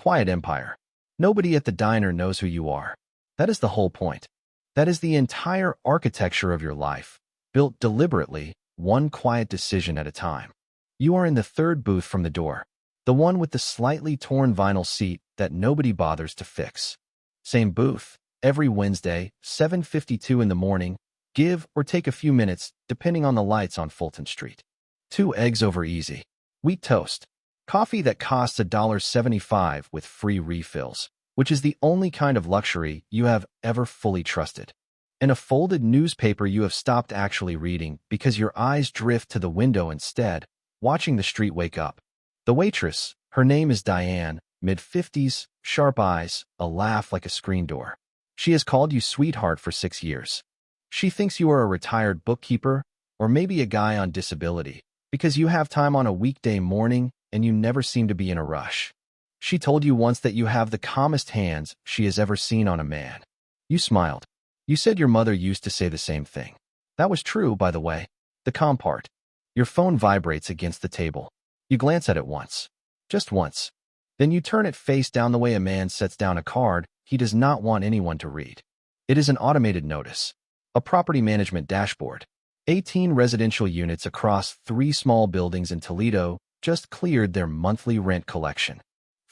Quiet empire. Nobody at the diner knows who you are. That is the whole point. That is the entire architecture of your life, built deliberately, one quiet decision at a time. You are in the third booth from the door, the one with the slightly torn vinyl seat that nobody bothers to fix. Same booth, every Wednesday, 7:52 in the morning, give or take a few minutes, depending on the lights on Fulton Street. 2 eggs over easy. Wheat toast. Coffee that costs $1.75 with free refills, which is the only kind of luxury you have ever fully trusted. And a folded newspaper you have stopped actually reading because your eyes drift to the window instead, watching the street wake up. The waitress, her name is Diane, mid-50s, sharp eyes, a laugh like a screen door. She has called you sweetheart for 6 years. She thinks you are a retired bookkeeper or maybe a guy on disability because you have time on a weekday morning and you never seem to be in a rush. She told you once that you have the calmest hands she has ever seen on a man. You smiled. You said your mother used to say the same thing. That was true, by the way. The calm part. Your phone vibrates against the table. You glance at it once. Just once. Then you turn it face down the way a man sets down a card he does not want anyone to read. It is an automated notice. A property management dashboard. 18 residential units across 3 small buildings in Toledo just cleared their monthly rent collection.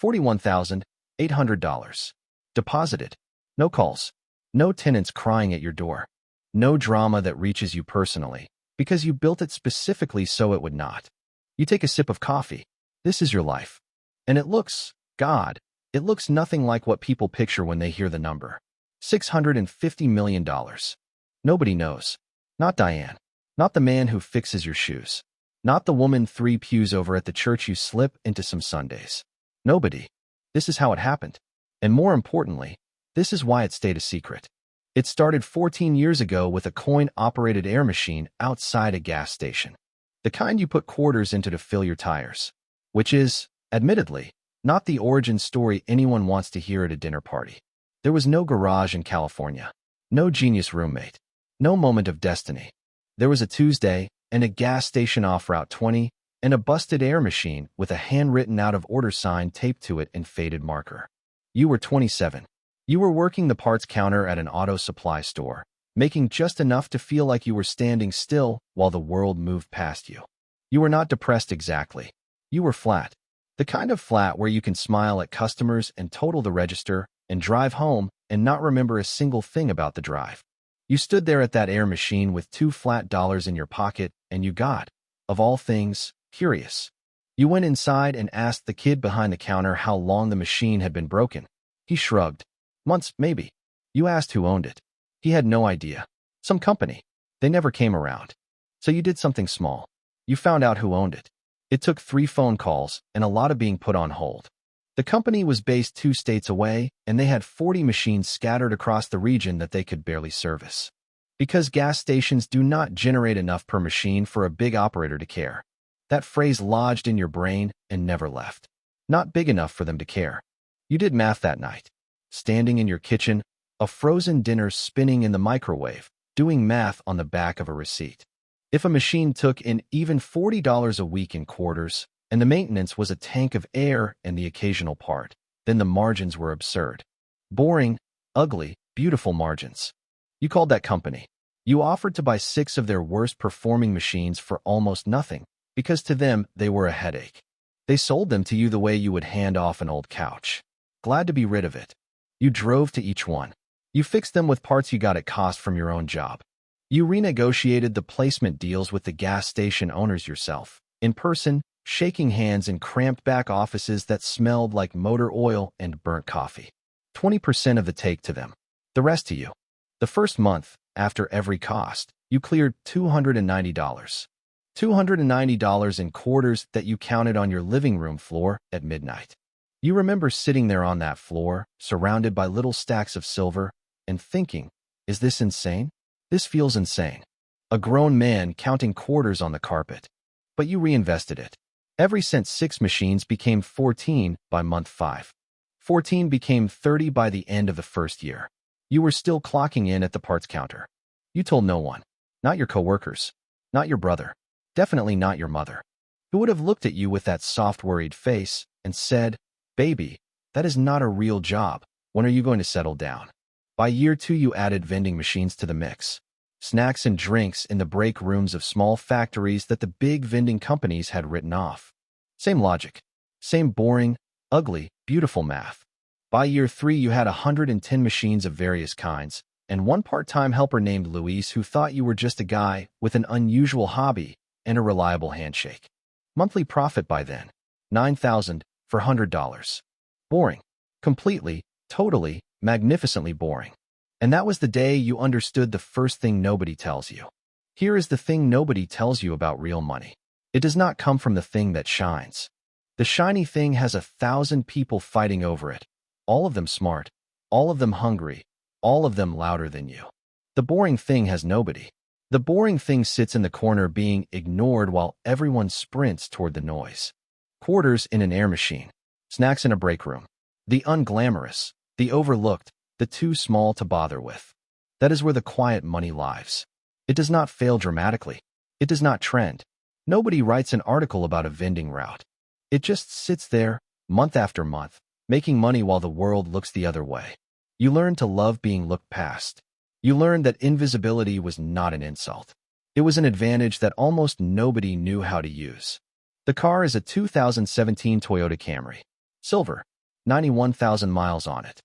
$41,800. Deposited. No calls. No tenants crying at your door. No drama that reaches you personally, because you built it specifically so it would not. You take a sip of coffee. This is your life. And it looks, God, it looks nothing like what people picture when they hear the number. $650 million. Nobody knows. Not Diane. Not the man who fixes your shoes. Not the woman 3 pews over at the church you slip into some Sundays. Nobody. This is how it happened. And more importantly, this is why it stayed a secret. It started 14 years ago with a coin-operated air machine outside a gas station. The kind you put quarters into to fill your tires. Which is, admittedly, not the origin story anyone wants to hear at a dinner party. There was no garage in California. No genius roommate. No moment of destiny. There was a Tuesday, and a gas station off Route 20, and a busted air machine with a handwritten out-of-order sign taped to it in faded marker. You were 27. You were working the parts counter at an auto supply store, making just enough to feel like you were standing still while the world moved past you. You were not depressed exactly. You were flat. The kind of flat where you can smile at customers and total the register and drive home and not remember a single thing about the drive. You stood there at that air machine with $2 flat in your pocket, and you got, of all things, curious. You went inside and asked the kid behind the counter how long the machine had been broken. He shrugged. Months, maybe. You asked who owned it. He had no idea. Some company. They never came around. So you did something small. You found out who owned it. It took 3 phone calls and a lot of being put on hold. The company was based 2 states away, and they had 40 machines scattered across the region that they could barely service. Because gas stations do not generate enough per machine for a big operator to care. That phrase lodged in your brain and never left. Not big enough for them to care. You did math that night. Standing in your kitchen, a frozen dinner spinning in the microwave, doing math on the back of a receipt. If a machine took in even $40 a week in quarters, and the maintenance was a tank of air and the occasional part, then the margins were absurd. Boring, ugly, beautiful margins. You called that company. You offered to buy 6 of their worst-performing machines for almost nothing, because to them they were a headache. They sold them to you the way you would hand off an old couch. Glad to be rid of it. You drove to each one. You fixed them with parts you got at cost from your own job. You renegotiated the placement deals with the gas station owners yourself, in person, shaking hands in cramped back offices that smelled like motor oil and burnt coffee. 20% of the take to them. The rest to you. The first month, after every cost, you cleared $290. $290 in quarters that you counted on your living room floor at midnight. You remember sitting there on that floor, surrounded by little stacks of silver, and thinking, is this insane? This feels insane. A grown man counting quarters on the carpet. But you reinvested it. Every cent 6 machines became 14 by month 5. 14 became 30 by the end of the first year. You were still clocking in at the parts counter. You told no one. Not your coworkers. Not your brother. Definitely not your mother. Who would have looked at you with that soft, worried face and said, baby, That is not a real job. When are you going to settle down? By year 2, you added vending machines to the mix. Snacks and drinks in the break rooms of small factories that the big vending companies had written off. Same logic. Same boring, ugly, beautiful math. By year 3, you had 110 machines of various kinds, and one part-time helper named Luis who thought you were just a guy with an unusual hobby and a reliable handshake. Monthly profit by then, $9,000 for $100. Boring. Completely, totally, magnificently boring. And that was the day you understood the first thing nobody tells you. Here is the thing nobody tells you about real money. It does not come from the thing that shines. The shiny thing has 1,000 people fighting over it, all of them smart, all of them hungry, all of them louder than you. The boring thing has nobody. The boring thing sits in the corner being ignored while everyone sprints toward the noise. Quarters in an air machine. Snacks in a break room. The unglamorous, the overlooked, the too small to bother with. That is where the quiet money lies. It does not fail dramatically. It does not trend. Nobody writes an article about a vending route. It just sits there, month after month, making money while the world looks the other way. You learn to love being looked past. You learn that invisibility was not an insult. It was an advantage that almost nobody knew how to use. The car is a 2017 Toyota Camry. Silver. 91,000 miles on it.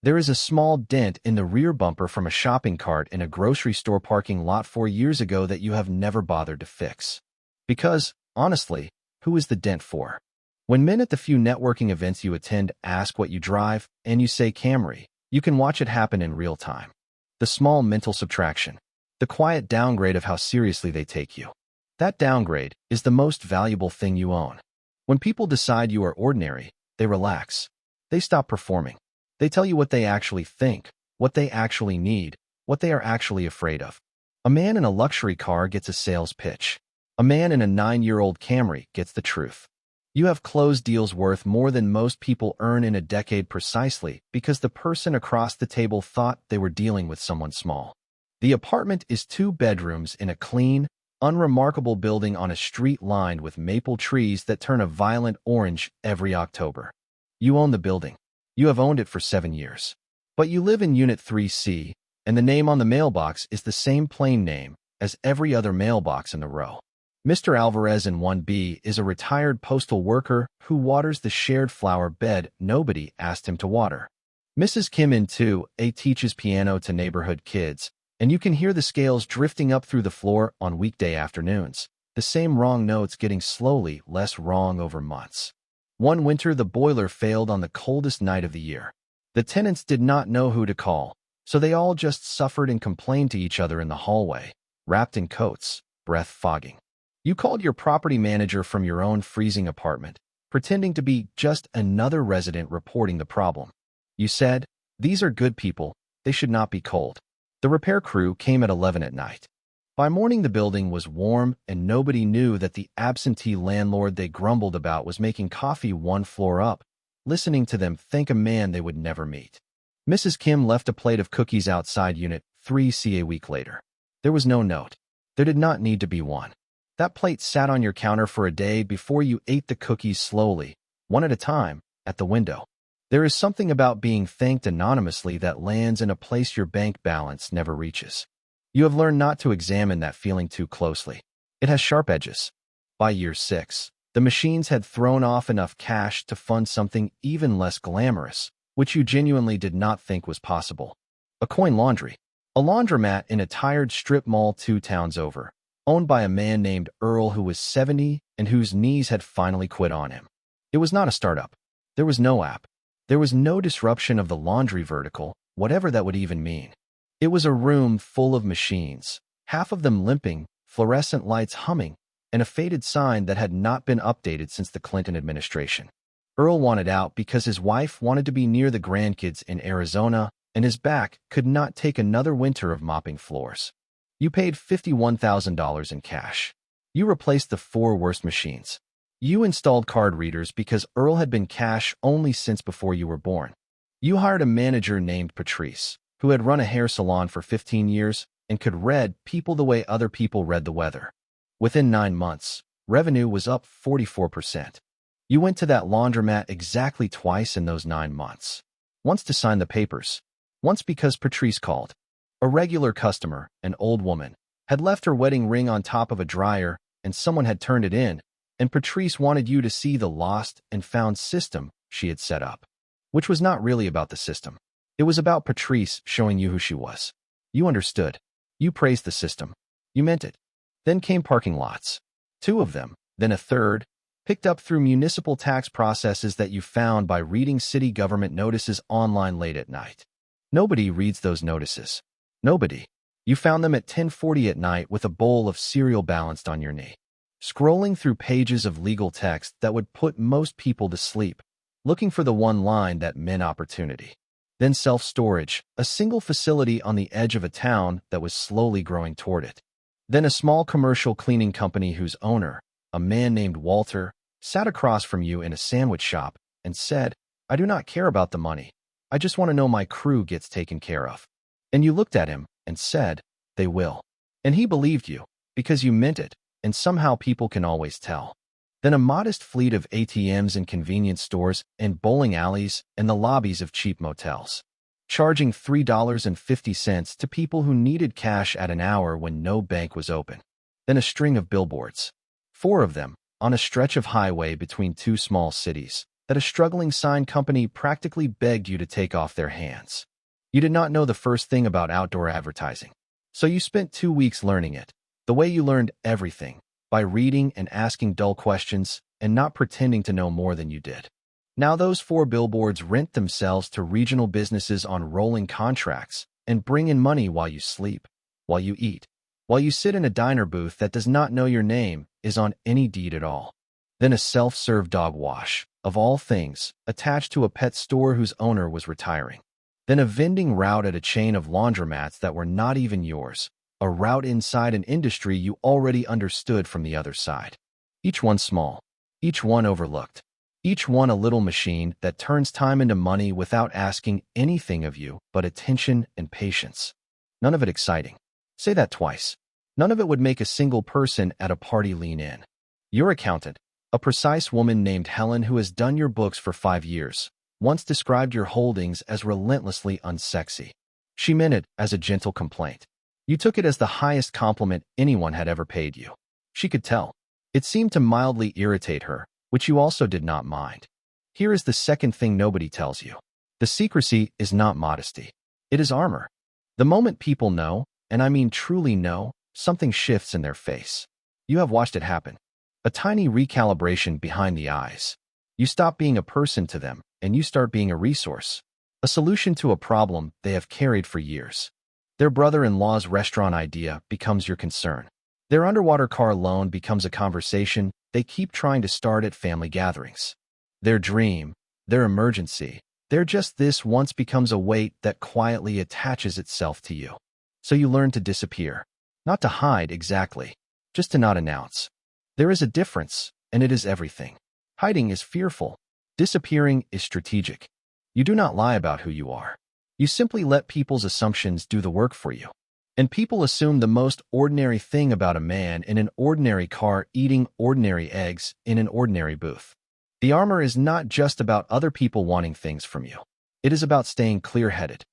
There is a small dent in the rear bumper from a shopping cart in a grocery store parking lot 4 years ago that you have never bothered to fix. Because, honestly, who is the dent for? When men at the few networking events you attend ask what you drive, and you say Camry, you can watch it happen in real time. The small mental subtraction. The quiet downgrade of how seriously they take you. That downgrade is the most valuable thing you own. When people decide you are ordinary, they relax. They stop performing. They tell you what they actually think, what they actually need, what they are actually afraid of. A man in a luxury car gets a sales pitch. A man in a 9-year-old Camry gets the truth. You have closed deals worth more than most people earn in a decade precisely because the person across the table thought they were dealing with someone small. The apartment is 2 bedrooms in a clean, unremarkable building on a street lined with maple trees that turn a violent orange every October. You own the building. You have owned it for 7 years. But you live in Unit 3C, and the name on the mailbox is the same plain name as every other mailbox in the row. Mr. Alvarez in 1B is a retired postal worker who waters the shared flower bed nobody asked him to water. Mrs. Kim in 2A teaches piano to neighborhood kids, and you can hear the scales drifting up through the floor on weekday afternoons, the same wrong notes getting slowly less wrong over months. One winter, the boiler failed on the coldest night of the year. The tenants did not know who to call, so they all just suffered and complained to each other in the hallway, wrapped in coats, breath fogging. You called your property manager from your own freezing apartment, pretending to be just another resident reporting the problem. You said, "These are good people, they should not be cold." The repair crew came at 11 at night. By morning the building was warm and nobody knew that the absentee landlord they grumbled about was making coffee 1 floor up, listening to them thank a man they would never meet. Mrs. Kim left a plate of cookies outside Unit 3C a week later. There was no note. There did not need to be one. That plate sat on your counter for a day before you ate the cookies slowly, one at a time, at the window. There is something about being thanked anonymously that lands in a place your bank balance never reaches. You have learned not to examine that feeling too closely. It has sharp edges. By year 6, the machines had thrown off enough cash to fund something even less glamorous, which you genuinely did not think was possible. A coin laundry. A laundromat in a tired strip mall 2 towns over, owned by a man named Earl who was 70 and whose knees had finally quit on him. It was not a startup. There was no app. There was no disruption of the laundry vertical, whatever that would even mean. It was a room full of machines, half of them limping, fluorescent lights humming, and a faded sign that had not been updated since the Clinton administration. Earl wanted out because his wife wanted to be near the grandkids in Arizona, and his back could not take another winter of mopping floors. You paid $51,000 in cash. You replaced the 4 worst machines. You installed card readers because Earl had been cash only since before you were born. You hired a manager named Patrice, who had run a hair salon for 15 years and could read people the way other people read the weather. Within 9 months, revenue was up 44%. You went to that laundromat exactly twice in those 9 months. Once to sign the papers. Once because Patrice called. A regular customer, an old woman, had left her wedding ring on top of a dryer, and someone had turned it in, and Patrice wanted you to see the lost and found system she had set up. Which was not really about the system. It was about Patrice showing you who she was. You understood. You praised the system. You meant it. Then came parking lots. 2 of them, then a third, picked up through municipal tax processes that you found by reading city government notices online late at night. Nobody reads those notices. Nobody. You found them at 10:40 at night with a bowl of cereal balanced on your knee. Scrolling through pages of legal text that would put most people to sleep, looking for the one line that meant opportunity. Then self-storage, a single facility on the edge of a town that was slowly growing toward it. Then a small commercial cleaning company whose owner, a man named Walter, sat across from you in a sandwich shop and said, "I do not care about the money. I just want to know my crew gets taken care of." And you looked at him and said, "They will." And he believed you, because you meant it, and somehow people can always tell. Then a modest fleet of ATMs in convenience stores and bowling alleys and the lobbies of cheap motels, charging $3.50 to people who needed cash at an hour when no bank was open. Then a string of billboards, 4 of them, on a stretch of highway between 2 small cities, that a struggling sign company practically begged you to take off their hands. You did not know the first thing about outdoor advertising, so you spent 2 weeks learning it, the way you learned everything, by reading and asking dull questions and not pretending to know more than you did. Now those 4 billboards rent themselves to regional businesses on rolling contracts and bring in money while you sleep, while you eat, while you sit in a diner booth that does not know your name is on any deed at all. Then a self-serve dog wash, of all things, attached to a pet store whose owner was retiring. Then a vending route at a chain of laundromats that were not even yours, a route inside an industry you already understood from the other side. Each one small, each one overlooked, each one a little machine that turns time into money without asking anything of you but attention and patience. None of it exciting. Say that twice. None of it would make a single person at a party lean in. Your accountant, a precise woman named Helen who has done your books for 5 years, once described your holdings as relentlessly unsexy. She meant it as a gentle complaint. You took it as the highest compliment anyone had ever paid you. She could tell. It seemed to mildly irritate her, which you also did not mind. Here is the second thing nobody tells you. The secrecy is not modesty. It is armor. The moment people know, and I mean truly know, something shifts in their face. You have watched it happen. A tiny recalibration behind the eyes. You stop being a person to them, and you start being a resource. A solution to a problem they have carried for years. Their brother-in-law's restaurant idea becomes your concern. Their underwater car loan becomes a conversation they keep trying to start at family gatherings. Their dream, their emergency, their just this once becomes a weight that quietly attaches itself to you. So you learn to disappear. Not to hide exactly, just to not announce. There is a difference, and it is everything. Hiding is fearful. Disappearing is strategic. You do not lie about who you are. You simply let people's assumptions do the work for you. And people assume the most ordinary thing about a man in an ordinary car eating ordinary eggs in an ordinary booth. The armor is not just about other people wanting things from you. It is about staying clear-headed.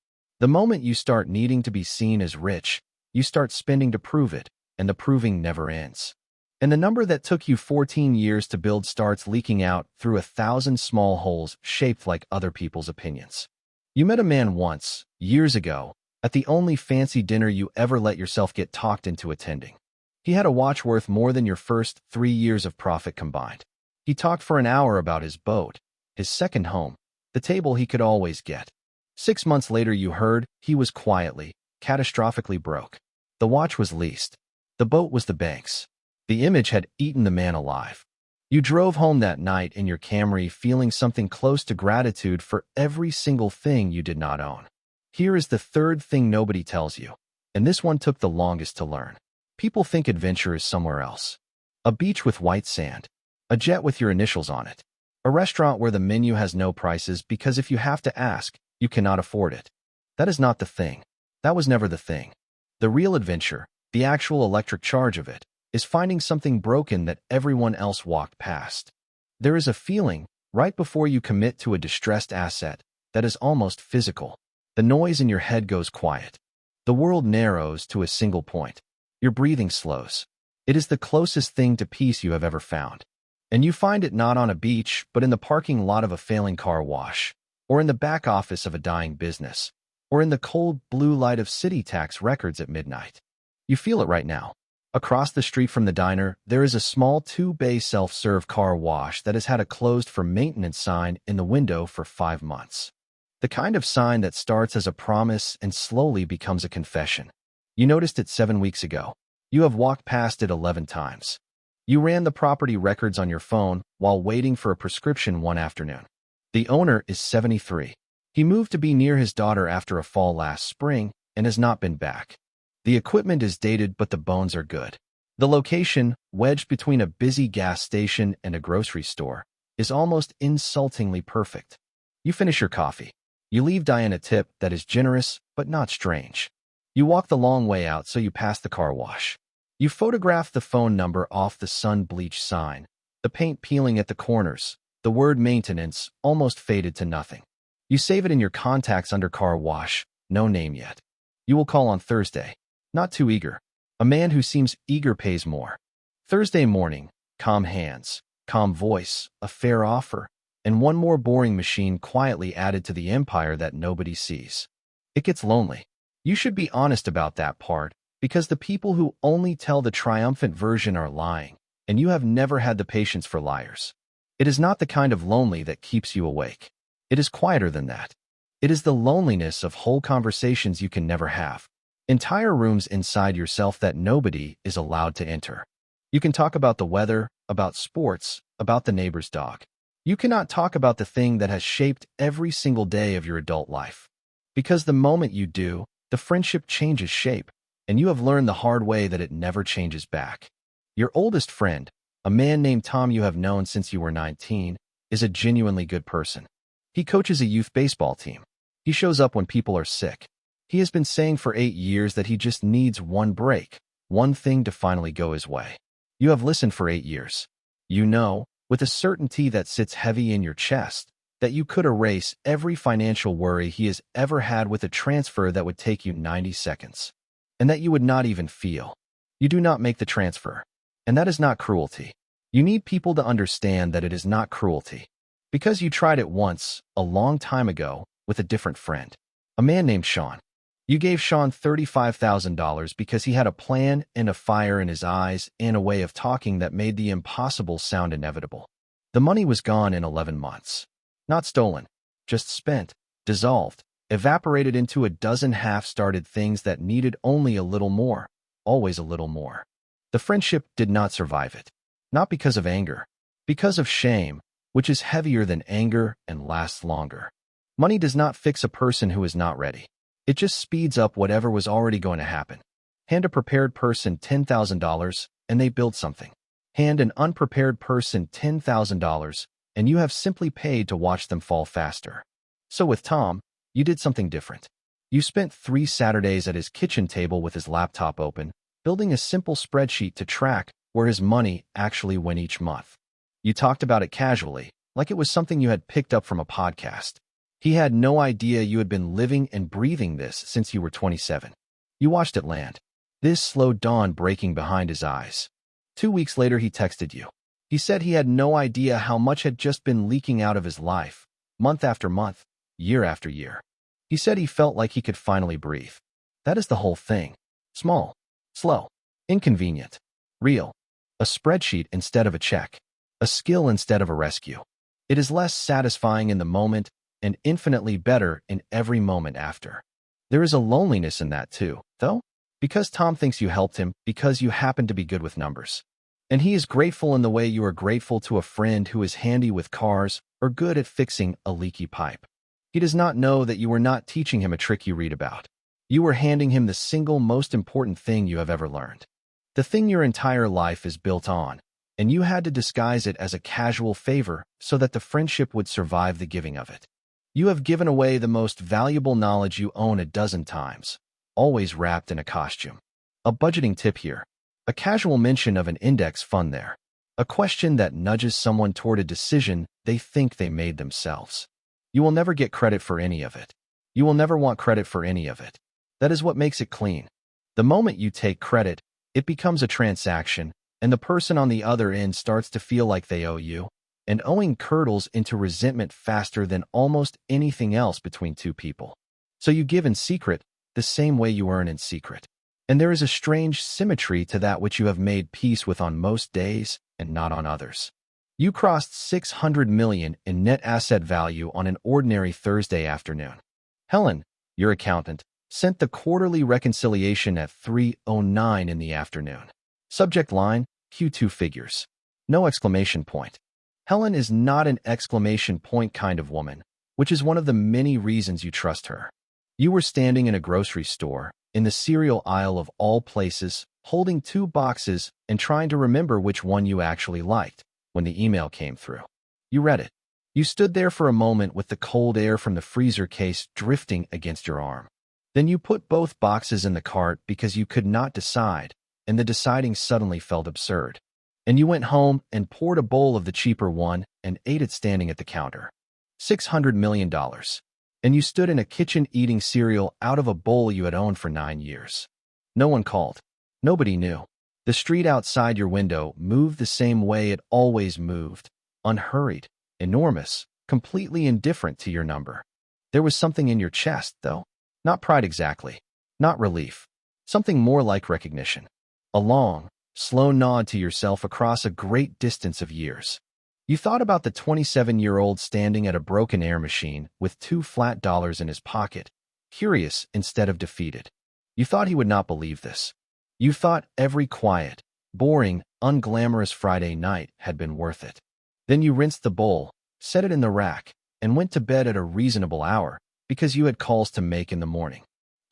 The moment you start needing to be seen as rich, you start spending to prove it, and the proving never ends. And the number that took you 14 years to build starts leaking out through 1,000 small holes shaped like other people's opinions. You met a man once, years ago, at the only fancy dinner you ever let yourself get talked into attending. He had a watch worth more than your first 3 years of profit combined. He talked for an hour about his boat, his second home, the table he could always get. 6 months later you heard he was quietly, catastrophically broke. The watch was leased. The boat was the bank's. The image had eaten the man alive. You drove home that night in your Camry feeling something close to gratitude for every single thing you did not own. Here is the third thing nobody tells you, and this one took the longest to learn. People think adventure is somewhere else. A beach with white sand. A jet with your initials on it. A restaurant where the menu has no prices because if you have to ask, you cannot afford it. That is not the thing. That was never the thing. The real adventure, the actual electric charge of it, is finding something broken that everyone else walked past. There is a feeling, right before you commit to a distressed asset, that is almost physical. The noise in your head goes quiet. The world narrows to a single point. Your breathing slows. It is the closest thing to peace you have ever found. And you find it not on a beach, but in the parking lot of a failing car wash, or in the back office of a dying business, or in the cold blue light of city tax records at midnight. You feel it right now. Across the street from the diner, there is a small 2-bay self-serve car wash that has had a closed for maintenance sign in the window for 5 months. The kind of sign that starts as a promise and slowly becomes a confession. You noticed it 7 weeks ago. You have walked past it 11 times. You ran the property records on your phone while waiting for a prescription one afternoon. The owner is 73. He moved to be near his daughter after a fall last spring and has not been back. The equipment is dated, but the bones are good. The location, wedged between a busy gas station and a grocery store, is almost insultingly perfect. You finish your coffee. You leave Diane a tip that is generous but not strange. You walk the long way out so you pass the car wash. You photograph the phone number off the sun-bleached sign, the paint peeling at the corners, the word maintenance almost faded to nothing. You save it in your contacts under car wash, no name yet. You will call on Thursday. Not too eager. A man who seems eager pays more. Thursday morning, calm hands, calm voice, a fair offer, and one more boring machine quietly added to the empire that nobody sees. It gets lonely. You should be honest about that part, because the people who only tell the triumphant version are lying, and you have never had the patience for liars. It is not the kind of lonely that keeps you awake. It is quieter than that. It is the loneliness of whole conversations you can never have. Entire rooms inside yourself that nobody is allowed to enter. You can talk about the weather, about sports, about the neighbor's dog. You cannot talk about the thing that has shaped every single day of your adult life. Because the moment you do, the friendship changes shape, and you have learned the hard way that it never changes back. Your oldest friend, a man named Tom you have known since you were 19, is a genuinely good person. He coaches a youth baseball team. He shows up when people are sick. He has been saying for 8 years that he just needs one break, one thing to finally go his way. You have listened for 8 years. You know, with a certainty that sits heavy in your chest, that you could erase every financial worry he has ever had with a transfer that would take you 90 seconds. And that you would not even feel. You do not make the transfer. And that is not cruelty. You need people to understand that it is not cruelty. Because you tried it once, a long time ago, with a different friend. A man named Sean. You gave Sean $35,000 because he had a plan and a fire in his eyes and a way of talking that made the impossible sound inevitable. The money was gone in 11 months. Not stolen, just spent, dissolved, evaporated into a dozen half-started things that needed only a little more, always a little more. The friendship did not survive it. Not because of anger, because of shame, which is heavier than anger and lasts longer. Money does not fix a person who is not ready. It just speeds up whatever was already going to happen. Hand a prepared person $10,000 and they build something. Hand an unprepared person $10,000 and you have simply paid to watch them fall faster. So with Tom, you did something different. You spent 3 Saturdays at his kitchen table with his laptop open, building a simple spreadsheet to track where his money actually went each month. You talked about it casually, like it was something you had picked up from a podcast. He had no idea you had been living and breathing this since you were 27. You watched it land. This slow dawn breaking behind his eyes. 2 weeks later, he texted you. He said he had no idea how much had just been leaking out of his life, month after month, year after year. He said he felt like he could finally breathe. That is the whole thing. Small, slow, inconvenient, real. A spreadsheet instead of a check. A skill instead of a rescue. It is less satisfying in the moment and infinitely better in every moment after. There is a loneliness in that too, though, because Tom thinks you helped him because you happen to be good with numbers. And he is grateful in the way you are grateful to a friend who is handy with cars or good at fixing a leaky pipe. He does not know that you were not teaching him a trick you read about. You were handing him the single most important thing you have ever learned. The thing your entire life is built on, and you had to disguise it as a casual favor so that the friendship would survive the giving of it. You have given away the most valuable knowledge you own a dozen times, always wrapped in a costume. A budgeting tip here. A casual mention of an index fund there. A question that nudges someone toward a decision they think they made themselves. You will never get credit for any of it. You will never want credit for any of it. That is what makes it clean. The moment you take credit, it becomes a transaction, and the person on the other end starts to feel like they owe you, and owing curdles into resentment faster than almost anything else between two people. So you give in secret, the same way you earn in secret. And there is a strange symmetry to that which you have made peace with on most days and not on others. You crossed 600 million in net asset value on an ordinary Thursday afternoon. Helen, your accountant, sent the quarterly reconciliation at 3:09 in the afternoon. Subject line, Q2 figures. No exclamation point. Helen is not an exclamation point kind of woman, which is one of the many reasons you trust her. You were standing in a grocery store, in the cereal aisle of all places, holding 2 boxes and trying to remember which one you actually liked when the email came through. You read it. You stood there for a moment with the cold air from the freezer case drifting against your arm. Then you put both boxes in the cart because you could not decide, and the deciding suddenly felt absurd. And you went home and poured a bowl of the cheaper one and ate it standing at the counter. $600 million. And you stood in a kitchen eating cereal out of a bowl you had owned for 9 years. No one called. Nobody knew. The street outside your window moved the same way it always moved, unhurried, enormous, completely indifferent to your number. There was something in your chest, though. Not pride exactly. Not relief. Something more like recognition. A long, slow nod to yourself across a great distance of years. You thought about the 27-year-old standing at a broken air machine with 2 flat dollars in his pocket, curious instead of defeated. You thought he would not believe this. You thought every quiet, boring, unglamorous Friday night had been worth it. Then you rinsed the bowl, set it in the rack, and went to bed at a reasonable hour because you had calls to make in the morning.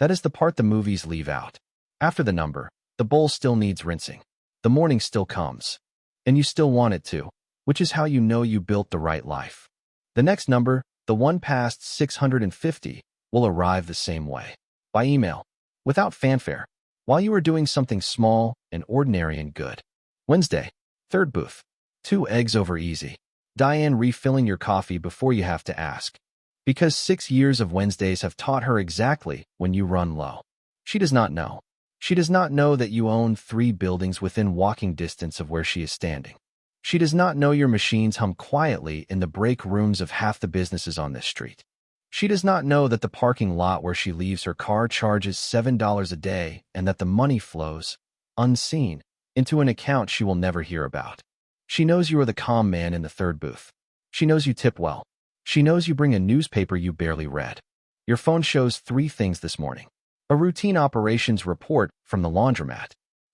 That is the part the movies leave out. After the number, the bowl still needs rinsing. The morning still comes. And you still want it to, which is how you know you built the right life. The next number, the one past 650, will arrive the same way. By email. Without fanfare. While you are doing something small and ordinary and good. Wednesday. 3rd booth. 2 eggs over easy. Diane refilling your coffee before you have to ask. Because 6 years of Wednesdays have taught her exactly when you run low. She does not know. She does not know that you own 3 buildings within walking distance of where she is standing. She does not know your machines hum quietly in the break rooms of half the businesses on this street. She does not know that the parking lot where she leaves her car charges $7 a day and that the money flows, unseen, into an account she will never hear about. She knows you are the calm man in the 3rd booth. She knows you tip well. She knows you bring a newspaper you barely read. Your phone shows 3 things this morning. A routine operations report from the laundromat.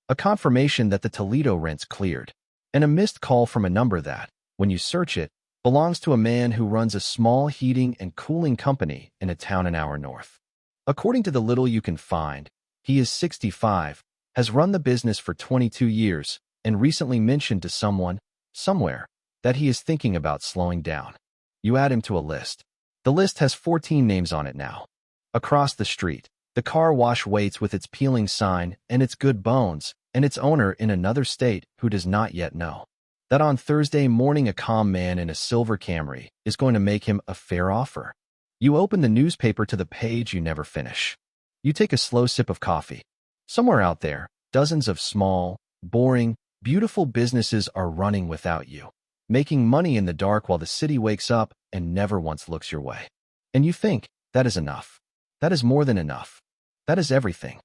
A confirmation that the Toledo rent's cleared. And a missed call from a number that, when you search it, belongs to a man who runs a small heating and cooling company in a town an hour north. According to the little you can find, he is 65, has run the business for 22 years, and recently mentioned to someone, somewhere, that he is thinking about slowing down. You add him to a list. The list has 14 names on it now. Across the street, the car wash waits with its peeling sign and its good bones, and its owner in another state who does not yet know that on Thursday morning a calm man in a silver Camry is going to make him a fair offer. You open the newspaper to the page you never finish. You take a slow sip of coffee. Somewhere out there, dozens of small, boring, beautiful businesses are running without you, making money in the dark while the city wakes up and never once looks your way. And you think, that is enough. That is more than enough. That is everything.